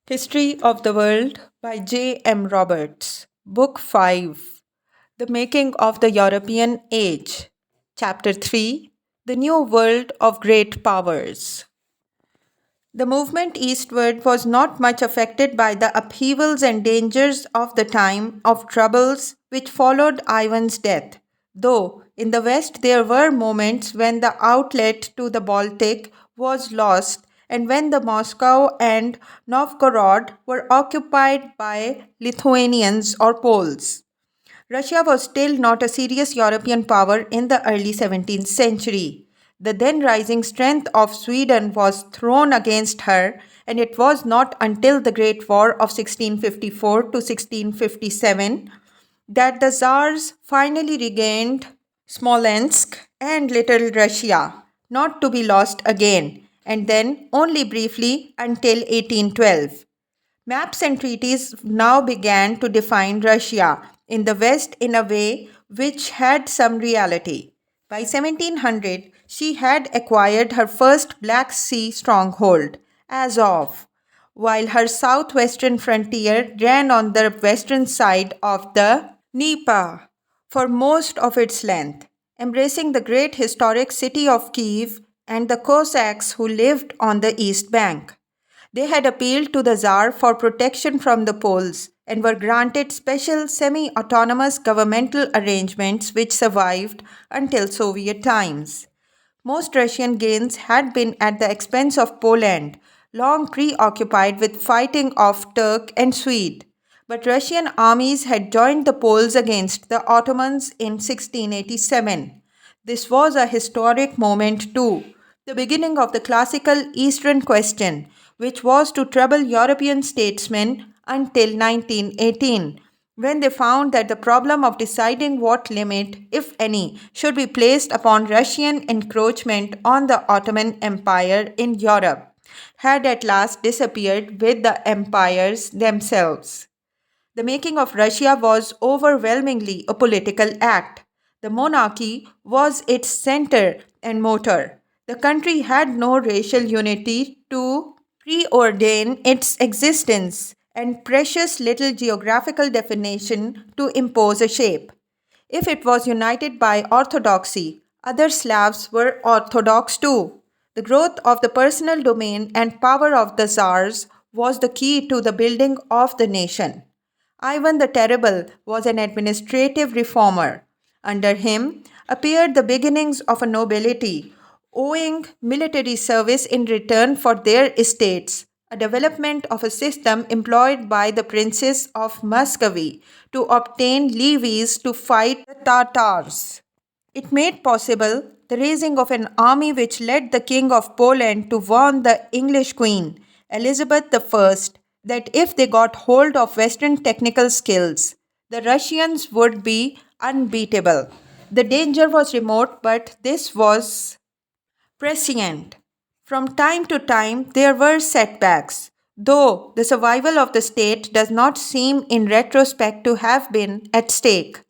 History of the World by J. M. Roberts. Book 5. The Making of the European Age. Chapter 3. The New World of Great Powers. The movement eastward was not much affected by the upheavals and dangers of the time of troubles which followed Ivan's death, though in the west there were moments when the outlet to the Baltic was lost and when the Moscow and Novgorod were occupied by Lithuanians or Poles. Russia was still not a serious European power in the early 17th century. The then rising strength of Sweden was thrown against her, and it was not until the Great War of 1654 to 1657 that the Tsars finally regained Smolensk and Little Russia, not to be lost again, and then only briefly until 1812. Maps and treaties now began to define Russia in the West in a way which had some reality. By 1700, she had acquired her first Black Sea stronghold, Azov, while her southwestern frontier ran on the western side of the Dnieper for most of its length, embracing the great historic city of Kiev and the Cossacks who lived on the east bank. They had appealed to the Tsar for protection from the Poles and were granted special semi autonomous governmental arrangements which survived until Soviet times. Most Russian gains had been at the expense of Poland, long preoccupied with fighting off Turk and Swede. But Russian armies had joined the Poles against the Ottomans in 1687. This was a historic moment too, the beginning of the classical Eastern question, which was to trouble European statesmen until 1918, when they found that the problem of deciding what limit, if any, should be placed upon Russian encroachment on the Ottoman Empire in Europe had at last disappeared with the empires themselves. The making of Russia was overwhelmingly a political act. The monarchy was its center and motor. The country had no racial unity to preordain its existence, and precious little geographical definition to impose a shape. If it was united by orthodoxy, other Slavs were orthodox too. The growth of the personal domain and power of the Tsars was the key to the building of the nation. Ivan the Terrible was an administrative reformer. Under him appeared the beginnings of a nobility, owing military service in return for their estates, a development of a system employed by the princes of Muscovy to obtain levies to fight the Tatars. It made possible the raising of an army which led the King of Poland to warn the English Queen, Elizabeth I, that if they got hold of Western technical skills, the Russians would be unbeatable. The danger was remote, but this was prescient. From time to time, there were setbacks, though the survival of the state does not seem in retrospect to have been at stake.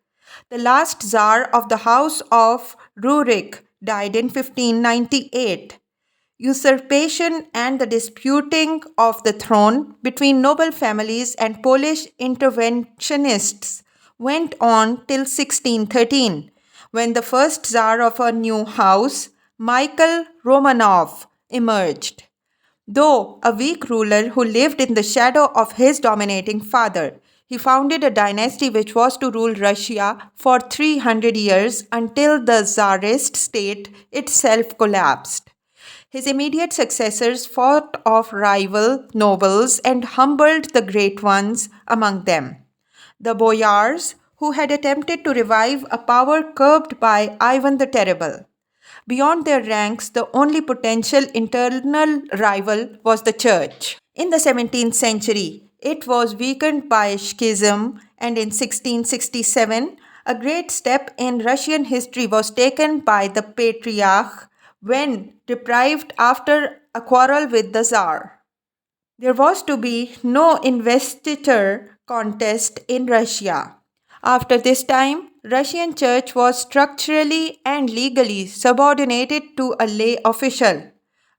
The last Tsar of the House of Rurik died in 1598. Usurpation and the disputing of the throne between noble families and Polish interventionists went on till 1613, when the first Tsar of a new house, Michael Romanov, emerged. Though a weak ruler who lived in the shadow of his dominating father, he founded a dynasty which was to rule Russia for 300 years until the Tsarist state itself collapsed. His immediate successors fought off rival nobles and humbled the great ones among them. The boyars, who had attempted to revive a power curbed by Ivan the Terrible. Beyond their ranks, the only potential internal rival was the church. In the 17th century, it was weakened by schism, and in 1667, a great step in Russian history was taken by the Patriarch when deprived after a quarrel with the Tsar. There was to be no investiture contest in Russia. After this time, Russian church was structurally and legally subordinated to a lay official.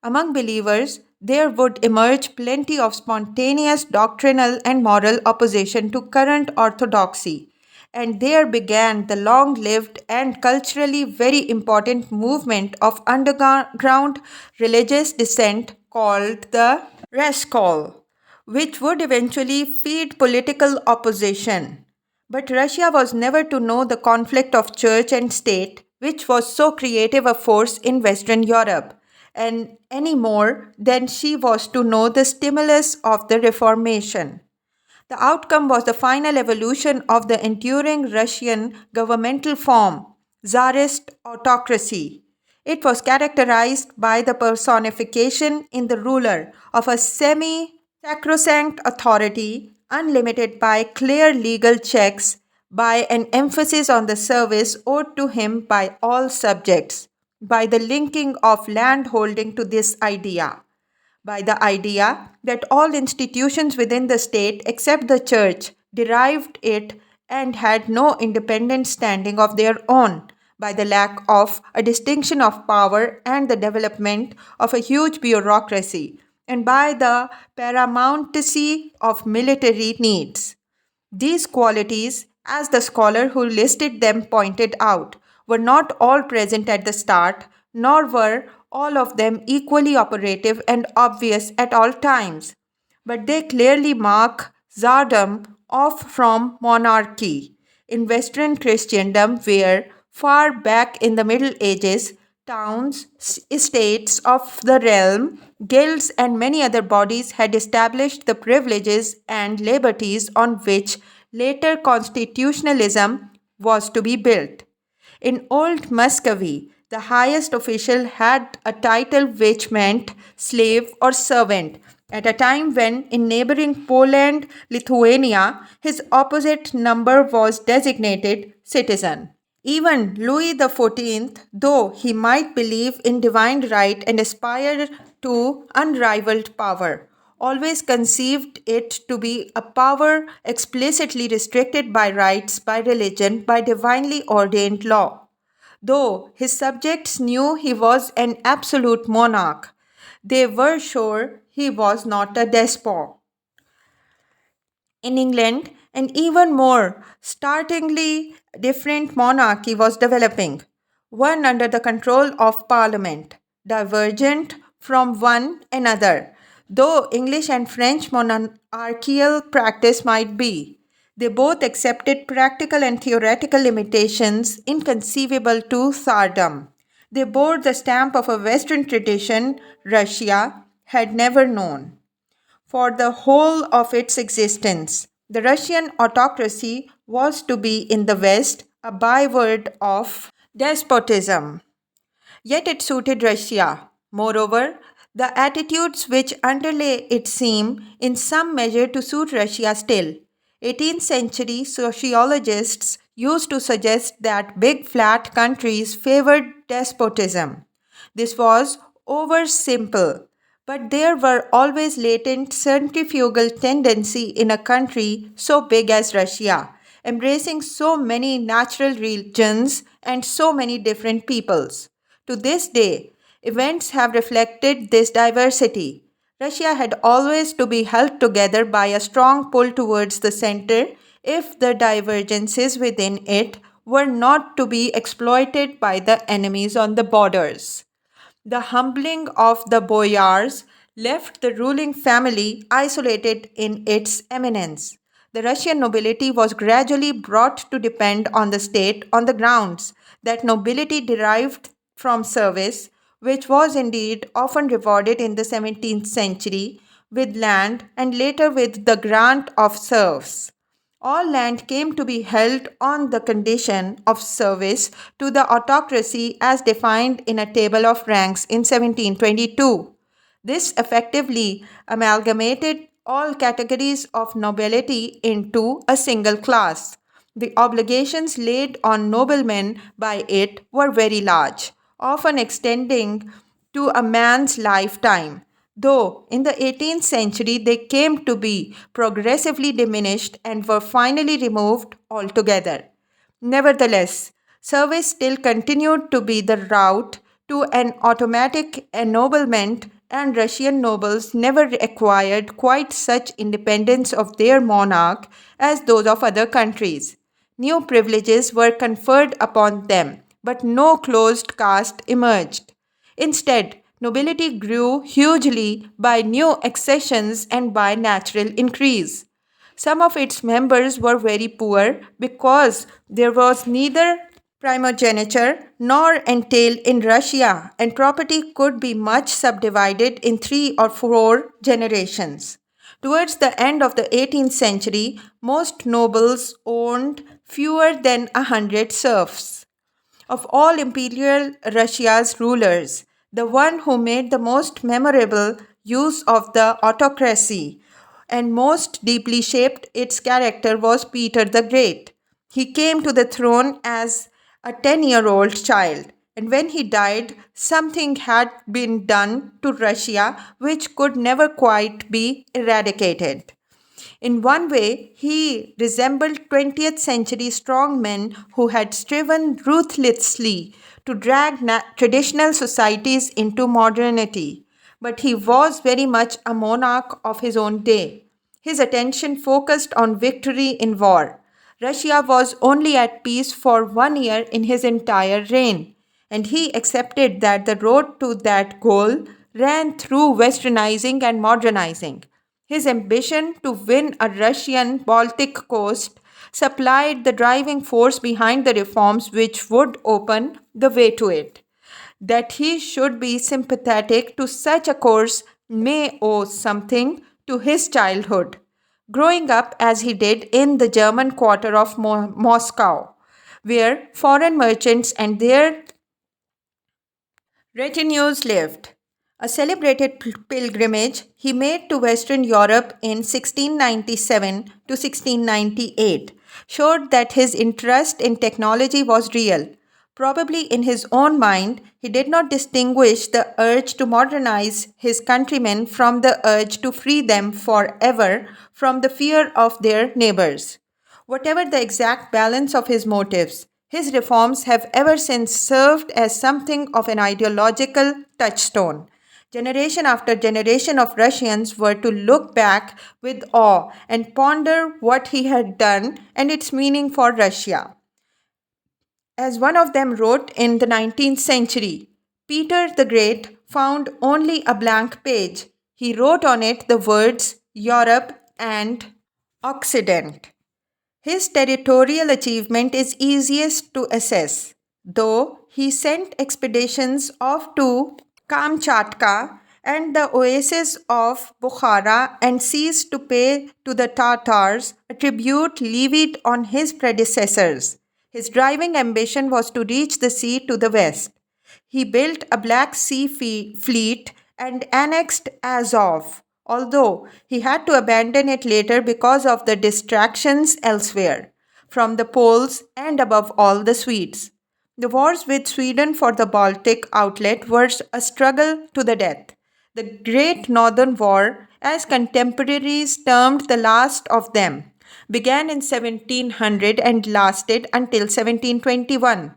Among believers, there would emerge plenty of spontaneous doctrinal and moral opposition to current orthodoxy. And there began the long lived and culturally very important movement of underground religious dissent called the Raskol, which would eventually feed political opposition. But Russia was never to know the conflict of church and state, which was so creative a force in Western Europe, and any more than she was to know the stimulus of the Reformation. The outcome was the final evolution of the enduring Russian governmental form, Tsarist autocracy. It was characterized by the personification in the ruler of a semi sacrosanct authority, unlimited by clear legal checks, by an emphasis on the service owed to him by all subjects, by the linking of land holding to this idea, by the idea that all institutions within the state except the church derived it and had no independent standing of their own, by the lack of a distinction of power and the development of a huge bureaucracy, and by the paramountcy of military needs. These qualities, as the scholar who listed them pointed out, were not all present at the start, nor were all of them equally operative and obvious at all times. But they clearly mark Tsardom off from monarchy. In Western Christendom, where far back in the Middle Ages, towns, estates of the realm, guilds, and many other bodies had established the privileges and liberties on which later constitutionalism was to be built. In Old Muscovy, the highest official had a title which meant slave or servant, at a time when in neighboring Poland, Lithuania, his opposite number was designated citizen. Even Louis XIV, though he might believe in divine right and aspire to unrivaled power, always conceived it to be a power explicitly restricted by rights, by religion, by divinely ordained law. Though his subjects knew he was an absolute monarch, they were sure he was not a despot. In England, an even more startlingly different monarchy was developing, one under the control of Parliament, divergent from one another, though English and French monarchical practice might be. They both accepted practical and theoretical limitations inconceivable to Tsardom. They bore the stamp of a Western tradition Russia had never known for the whole of its existence. The Russian autocracy was to be in the West a byword of despotism. Yet it suited Russia. Moreover, the attitudes which underlay it seem in some measure to suit Russia still. 18th century sociologists used to suggest that big flat countries favored despotism. This was over simple, but there were always latent centrifugal tendency in a country so big as Russia, embracing so many natural regions and so many different peoples. To this day, events have reflected this diversity. Russia had always to be held together by a strong pull towards the center if the divergences within it were not to be exploited by the enemies on the borders. The humbling of the boyars left the ruling family isolated in its eminence. The Russian nobility was gradually brought to depend on the state on the grounds that nobility derived from service, which was indeed often rewarded in the 17th century with land and later with the grant of serfs. All land came to be held on the condition of service to the autocracy as defined in a table of ranks in 1722. This effectively amalgamated all categories of nobility into a single class. The obligations laid on noblemen by it were very large, often extending to a man's lifetime, though in the 18th century they came to be progressively diminished and were finally removed altogether. Nevertheless, service still continued to be the route to an automatic ennoblement and Russian nobles never acquired quite such independence of their monarch as those of other countries. New privileges were conferred upon them, but no closed caste emerged. Instead, nobility grew hugely by new accessions and by natural increase. Some of its members were very poor because there was neither primogeniture nor entail in Russia, and property could be much subdivided in 3 or 4 generations. Towards the end of the 18th century, most nobles owned fewer than 100 serfs. Of all Imperial Russia's rulers, the one who made the most memorable use of the autocracy and most deeply shaped its character was Peter the Great. He came to the throne as a 10-year-old child, and when he died, something had been done to Russia which could never quite be eradicated. In one way, he resembled 20th century strongmen who had striven ruthlessly to drag traditional societies into modernity. But he was very much a monarch of his own day. His attention focused on victory in war. Russia was only at peace for 1 year in his entire reign, and he accepted that the road to that goal ran through westernizing and modernizing. His ambition to win a Russian Baltic coast supplied the driving force behind the reforms which would open the way to it. That he should be sympathetic to such a course may owe something to his childhood, growing up as he did in the German quarter of Moscow, where foreign merchants and their retinues lived. A celebrated pilgrimage he made to Western Europe in 1697 to 1698 showed that his interest in technology was real. Probably in his own mind, he did not distinguish the urge to modernize his countrymen from the urge to free them forever from the fear of their neighbors. Whatever the exact balance of his motives, his reforms have ever since served as something of an ideological touchstone. Generation after generation of Russians were to look back with awe and ponder what he had done and its meaning for Russia. As one of them wrote in the 19th century, Peter the Great found only a blank page. He wrote on it the words Europe and Occident. His territorial achievement is easiest to assess, though he sent expeditions off to Kamchatka and the oasis of Bukhara and ceased to pay to the Tatars a tribute levied on his predecessors. His driving ambition was to reach the sea to the west. He built a Black Sea fleet and annexed Azov, although he had to abandon it later because of the distractions elsewhere, from the Poles and above all the Swedes. The wars with Sweden for the Baltic outlet were a struggle to the death. The Great Northern War, as contemporaries termed the last of them, began in 1700 and lasted until 1721.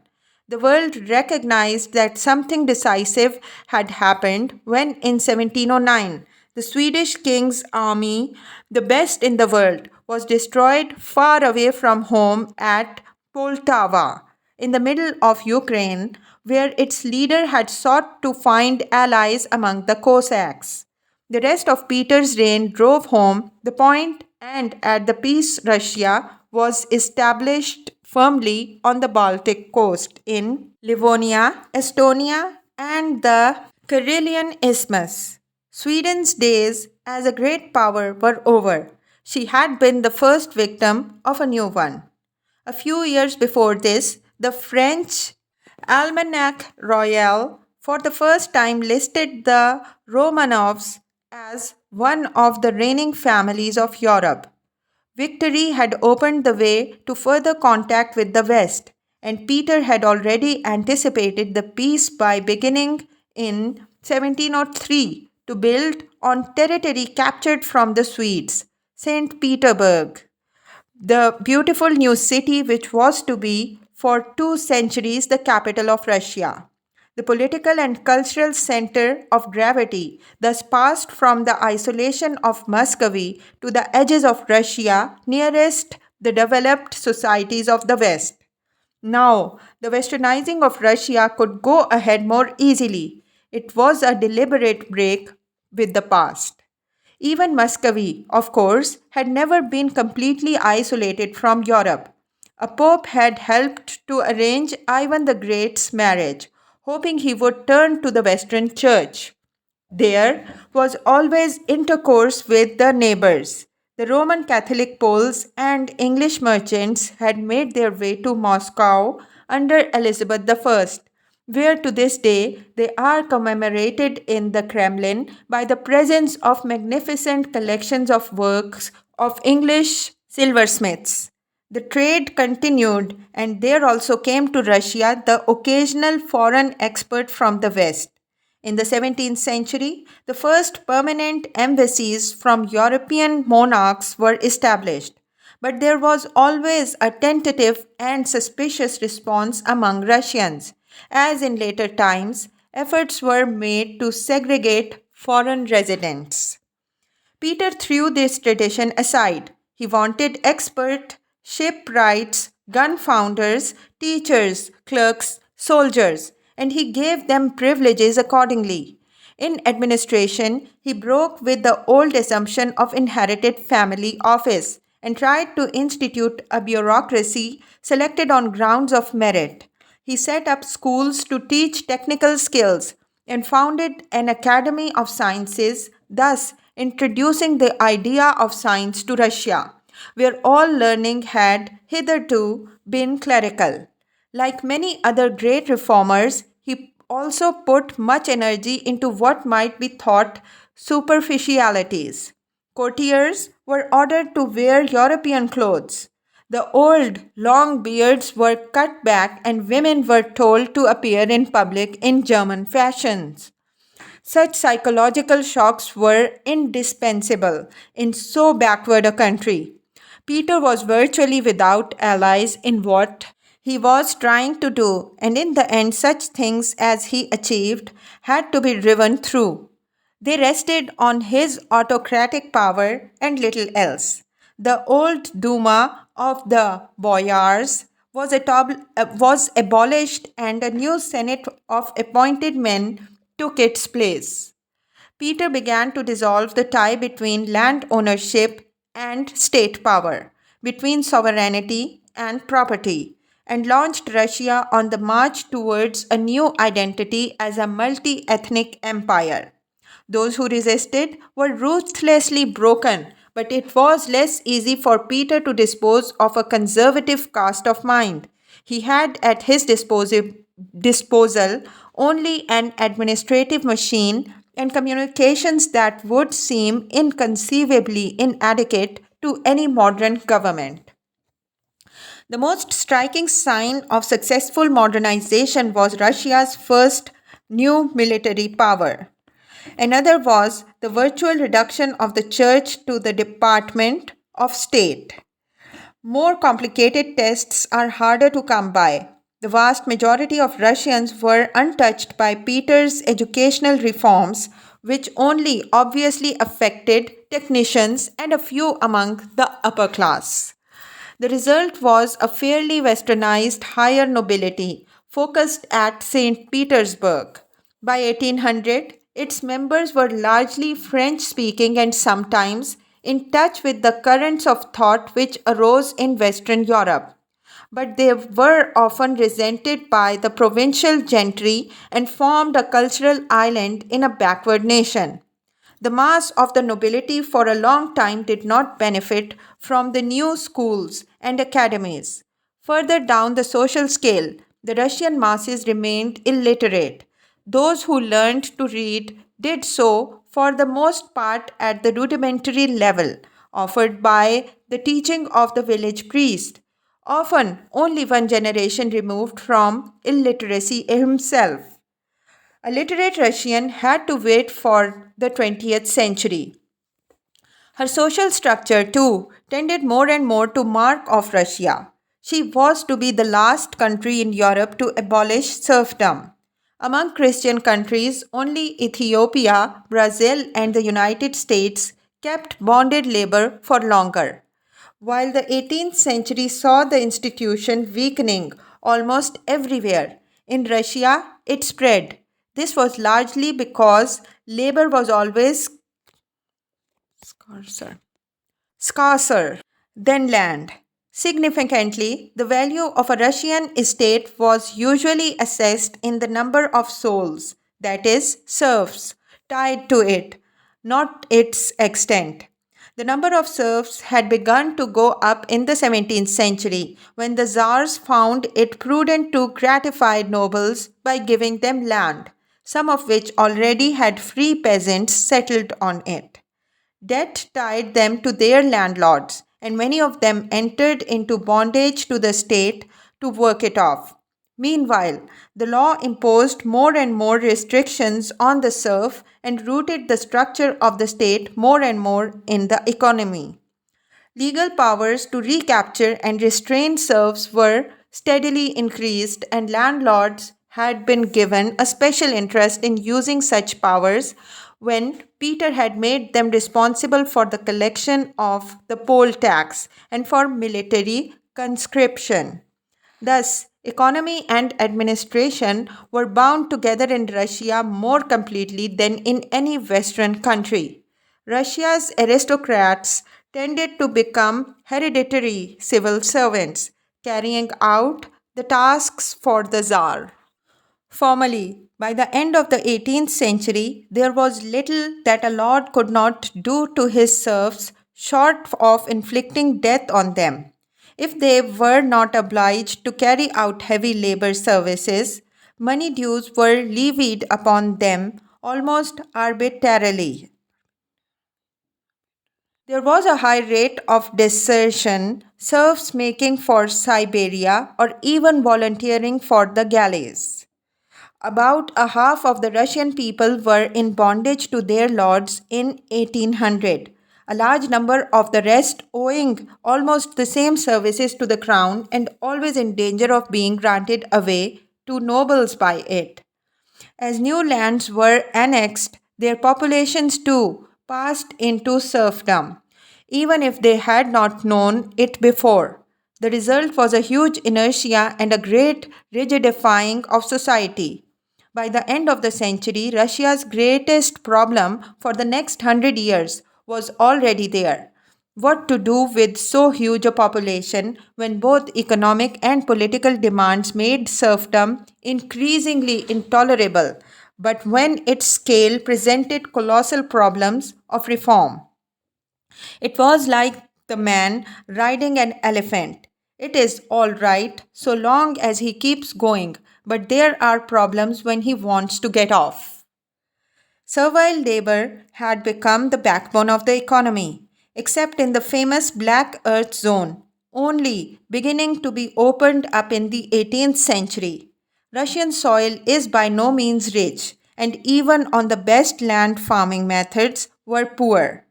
The world recognized that something decisive had happened when, in 1709, the Swedish king's army, the best in the world, was destroyed far away from home at Poltava, in the middle of Ukraine, where its leader had sought to find allies among the Cossacks. The rest of Peter's reign drove home the point, and at the peace, Russia was established firmly on the Baltic coast in Livonia, Estonia, and the Karelian Isthmus. Sweden's days as a great power were over. She had been the first victim of a new one. A few years before this, the French Almanach Royal for the first time listed the Romanovs as one of the reigning families of Europe. Victory had opened the way to further contact with the West, and Peter had already anticipated the peace by beginning in 1703 to build on territory captured from the Swedes, St. Petersburg, the beautiful new city which was to be for 2 centuries the capital of Russia. the political and cultural center of gravity, thus passed from the isolation of Muscovy to the edges of Russia nearest the developed societies of the West. Now, the westernizing of Russia could go ahead more easily. It was a deliberate break with the past. Even Muscovy, of course, had never been completely isolated from Europe. A pope had helped to arrange Ivan the Great's marriage, hoping he would turn to the Western Church. There was always intercourse with the neighbors. The Roman Catholic Poles and English merchants had made their way to Moscow under Elizabeth I, where to this day they are commemorated in the Kremlin by the presence of magnificent collections of works of English silversmiths. The trade continued, and there also came to Russia the occasional foreign expert from the West. In the 17th century, the first permanent embassies from European monarchs were established, but there was always a tentative and suspicious response among Russians. As in later times, efforts were made to segregate foreign residents. Peter threw this tradition aside. He wanted expert shipwrights, gun founders, teachers, clerks, soldiers, and he gave them privileges accordingly. In administration, he broke with the old assumption of inherited family office and tried to institute a bureaucracy selected on grounds of merit. He set up schools to teach technical skills and founded an Academy of Sciences, thus introducing the idea of science to Russia, where all learning had hitherto been clerical. Like many other great reformers, he also put much energy into what might be thought superficialities. Courtiers were ordered to wear European clothes. The old, long beards were cut back, and women were told to appear in public in German fashions. Such psychological shocks were indispensable in so backward a country. Peter was virtually without allies in what he was trying to do, and in the end, such things as he achieved had to be driven through. They rested on his autocratic power and little else. The old Duma of the boyars was abolished, and a new Senate of appointed men took its place. Peter began to dissolve the tie between land ownership and state power, between sovereignty and property, and launched Russia on the march towards a new identity as a multi ethnic empire. Those who resisted were ruthlessly broken, but it was less easy for Peter to dispose of a conservative cast of mind. He had at his disposal only an administrative machine and communications that would seem inconceivably inadequate to any modern government. The most striking sign of successful modernization was Russia's first new military power. Another was the virtual reduction of the church to the Department of State. More complicated tests are harder to come by. The vast majority of Russians were untouched by Peter's educational reforms, which only obviously affected technicians and a few among the upper class. The result was a fairly westernized higher nobility focused at St. Petersburg. By 1800, its members were largely French speaking and sometimes in touch with the currents of thought which arose in Western Europe. But they were often resented by the provincial gentry and formed a cultural island in a backward nation. The mass of the nobility for a long time did not benefit from the new schools and academies. Further down the social scale, the Russian masses remained illiterate. Those who learned to read did so for the most part at the rudimentary level offered by the teaching of the village priest, often only one generation removed from illiteracy himself. A literate Russian had to wait for the 20th century. Her social structure, too, tended more and more to mark off Russia. She was to be the last country in Europe to abolish serfdom. Among Christian countries, only Ethiopia, Brazil, and the United States kept bonded labor for longer. While the 18th century saw the institution weakening almost everywhere, in Russia it spread. This was largely because labor was always scarcer scarcer than land. Significantly, the value of a Russian estate was usually assessed in the number of souls, that is, serfs, tied to it, not its extent. The number of serfs had begun to go up in the 17th century when the Tsars found it prudent to gratify nobles by giving them land, some of which already had free peasants settled on it. Debt tied them to their landlords, and many of them entered into bondage to the state to work it off. Meanwhile, the law imposed more and more restrictions on the serf and rooted the structure of the state more and more in the economy. Legal powers to recapture and restrain serfs were steadily increased, and landlords had been given a special interest in using such powers when Peter had made them responsible for the collection of the poll tax and for military conscription. Thus, economy and administration were bound together in Russia more completely than in any Western country. Russia's aristocrats tended to become hereditary civil servants, carrying out the tasks for the Tsar. Formally, by the end of the 18th century, there was little that a lord could not do to his serfs short of inflicting death on them. If they were not obliged to carry out heavy labor services, money dues were levied upon them almost arbitrarily. There was a high rate of desertion, serfs making for Siberia or even volunteering for the galleys. About a half of the Russian people were in bondage to their lords in 1800, a large number of the rest owing almost the same services to the crown and always in danger of being granted away to nobles by it. As new lands were annexed, their populations too passed into serfdom, even if they had not known it before. The result was a huge inertia and a great rigidifying of society. By the end of the century, Russia's greatest problem for the next 100 years was already there. What to do with so huge a population when both economic and political demands made serfdom increasingly intolerable, but when its scale presented colossal problems of reform? It was like the man riding an elephant. It is all right so long as he keeps going, but there are problems when he wants to get off. Servile labor had become the backbone of the economy, except in the famous Black Earth Zone, only beginning to be opened up in the 18th century. Russian soil is by no means rich, and even on the best land farming methods were poor.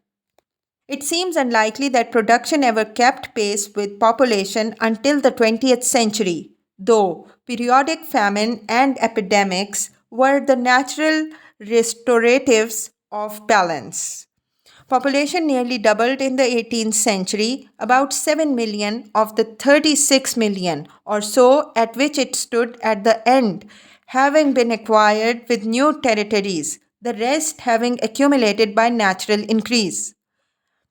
It seems unlikely that production ever kept pace with population until the 20th century, though periodic famine and epidemics were the natural restoratives of balance. Population nearly doubled in the 18th century, about 7 million of the 36 million or so at which it stood at the end, having been acquired with new territories, the rest having accumulated by natural increase.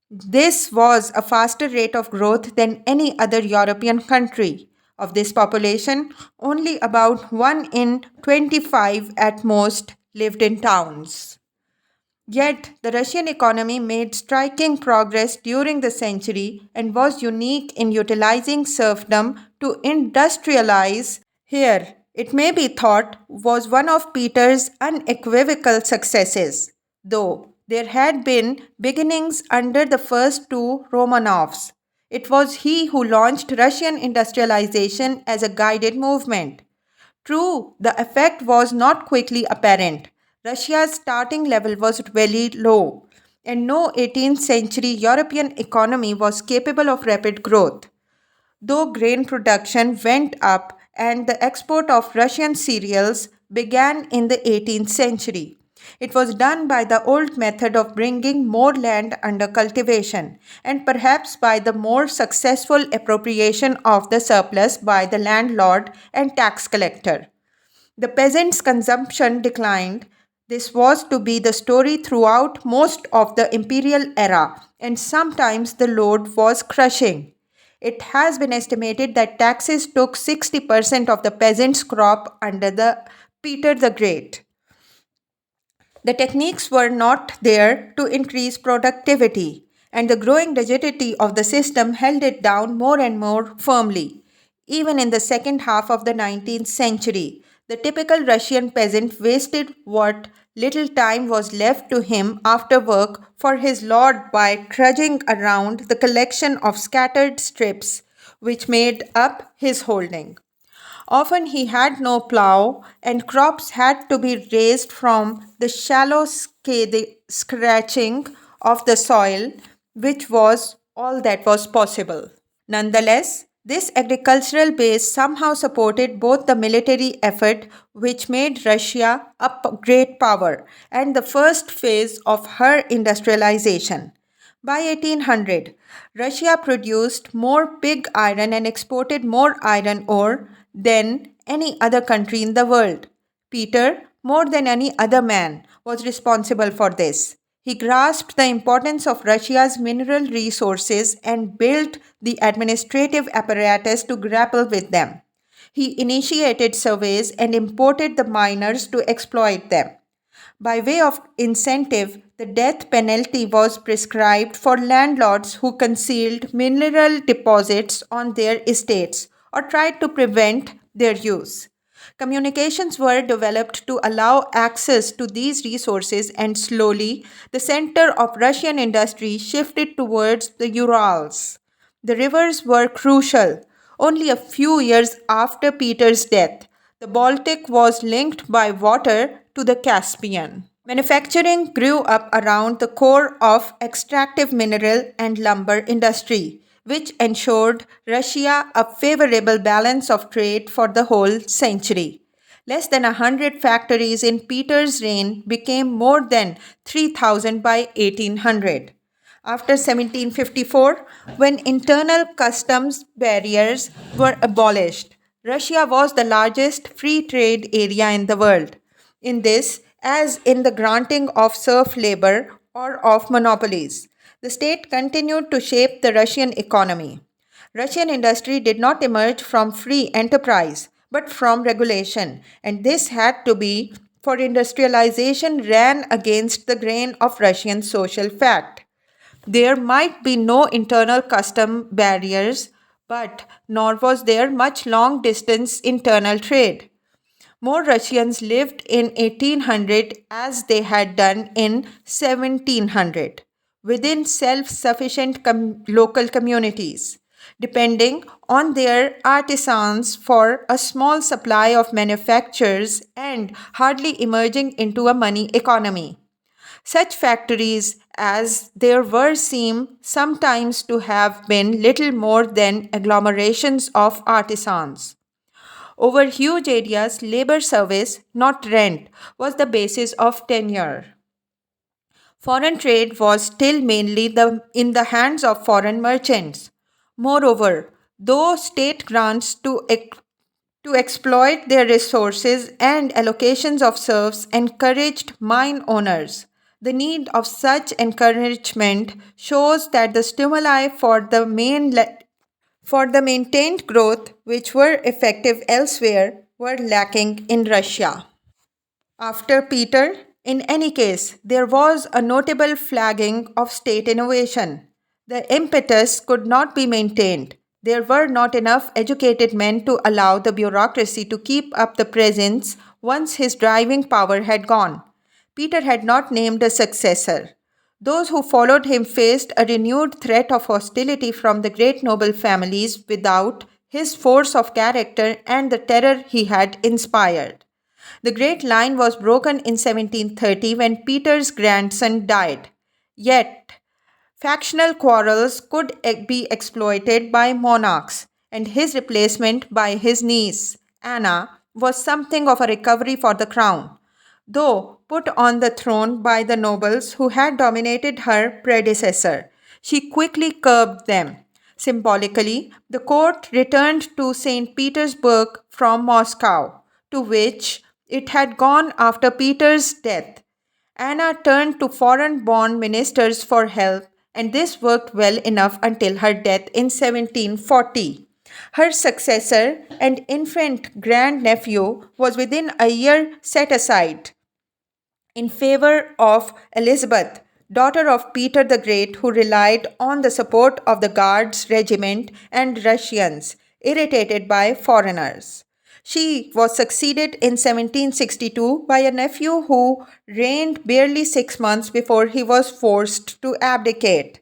This was a faster rate of growth than any other European country. Of this population, only about 1 in 25 at most lived in towns. Yet, the Russian economy made striking progress during the century and was unique in utilizing serfdom to industrialize. Here, it may be thought, was one of Peter's unequivocal successes, though there had been beginnings under the first two Romanovs. It was he who launched Russian industrialization as a guided movement. True, the effect was not quickly apparent. Russia's starting level was very low, and no 18th century European economy was capable of rapid growth. Though grain production went up and the export of Russian cereals began in the 18th century. It was done by the old method of bringing more land under cultivation, and perhaps by the more successful appropriation of the surplus by the landlord and tax collector. The peasants' consumption declined. This was to be the story throughout most of the imperial era, and sometimes the load was crushing. It has been estimated that taxes took 60% of the peasants' crop under the Peter the Great. The techniques were not there to increase productivity, and the growing rigidity of the system held it down more and more firmly. Even in the second half of the 19th century, the typical Russian peasant wasted what little time was left to him after work for his lord by trudging around the collection of scattered strips which made up his holding. Often he had no plough, and crops had to be raised from the shallow scratching of the soil, which was all that was possible. Nonetheless, this agricultural base somehow supported both the military effort, which made Russia a great power, and the first phase of her industrialization. By 1800, Russia produced more pig iron and exported more iron ore than any other country in the world. Peter, more than any other man, was responsible for this. He grasped the importance of Russia's mineral resources and built the administrative apparatus to grapple with them. He initiated surveys and imported the miners to exploit them. By way of incentive, the death penalty was prescribed for landlords who concealed mineral deposits on their estates or tried to prevent their use. Communications were developed to allow access to these resources, and slowly the center of Russian industry shifted towards the Urals. The rivers were crucial. Only a few years after Peter's death, the Baltic was linked by water to the Caspian. Manufacturing grew up around the core of extractive mineral and lumber industry, which ensured Russia a favorable balance of trade for the whole century. Less than 100 factories in Peter's reign became more than 3,000 by 1800. After 1754, when internal customs barriers were abolished, Russia was the largest free trade area in the world. In this, as in the granting of serf labor or of monopolies, the state continued to shape the Russian economy. Russian industry did not emerge from free enterprise, but from regulation, and this had to be for industrialization ran against the grain of Russian social fact. There might be no internal custom barriers, but nor was there much long distance internal trade. More Russians lived in 1800 as they had done in 1700 within self sufficient local communities, depending on their artisans for a small supply of manufactures and hardly emerging into a money economy. Such factories as there were seem sometimes to have been little more than agglomerations of artisans. Over huge areas, labor service, not rent, was the basis of tenure. Foreign trade was still mainly in the hands of foreign merchants. Moreover, though state grants to exploit their resources and allocations of serfs encouraged mine owners, the need of such encouragement shows that the stimuli for the maintained growth which were effective elsewhere were lacking in Russia. After Peter, in any case, there was a notable flagging of state innovation. The impetus could not be maintained. There were not enough educated men to allow the bureaucracy to keep up the presence once his driving power had gone. Peter had not named a successor. Those who followed him faced a renewed threat of hostility from the great noble families without his force of character and the terror he had inspired. The great line was broken in 1730 when Peter's grandson died. Yet, factional quarrels could be exploited by monarchs, and his replacement by his niece, Anna, was something of a recovery for the crown. Though put on the throne by the nobles who had dominated her predecessor, she quickly curbed them. Symbolically, the court returned to St. Petersburg from Moscow, to which it had gone after Peter's death. Anna turned to foreign born ministers for help, and this worked well enough until her death in 1740. Her successor and infant grandnephew was within a year set aside in favor of Elizabeth, daughter of Peter the Great, who relied on the support of the Guards regiment and Russians, irritated by foreigners. She was succeeded in 1762 by a nephew who reigned barely 6 months before he was forced to abdicate.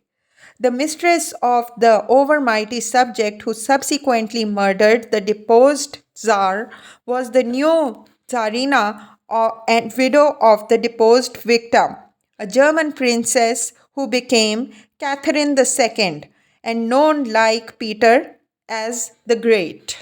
The mistress of the overmighty subject who subsequently murdered the deposed Tsar was the new Tsarina and widow of the deposed victim, a German princess who became Catherine II and known like Peter as the Great.